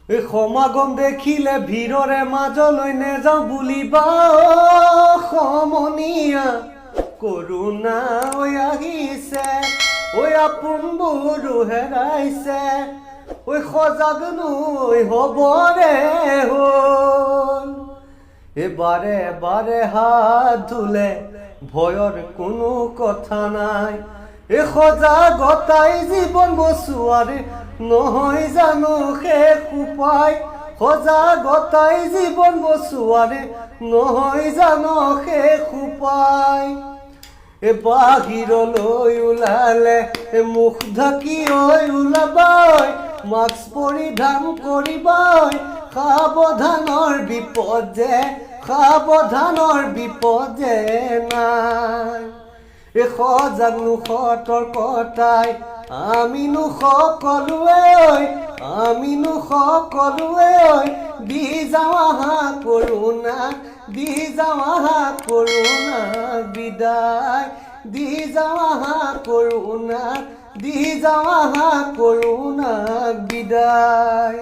এই সমাগম দেখিলে ভিৰৰে মাজলৈ নেযাওঁ বুলিবা সমনীয়া কৰোণা ঐ আহিছে ঐ আপোনবোৰো হেৰাইছে ঐ সজাগ নৈ হ'বৰে হ'ল এবাৰে এবাৰে হাত ধুলে ভয়ৰ কোনো কথা নাই এই সজাগতাই জীৱন বচোৱাৰে নহয় জানো শেষ উপায় সজাগতাই জীৱন বচোৱাৰে নহয় জানো শেষ উপায় বাহিৰলৈ ওলালে মুখ ঢাকি ওলাবাই মাস্ক পৰিধান কৰিবাই সাৱধানৰ বিপদ যে নাই সজাগনো সতৰ্কতাই আমিনো সকলোৱে দি যাওঁ আহা কৰোণাক বিদায় দি যাওঁ আহা কৰোণাক বিদায়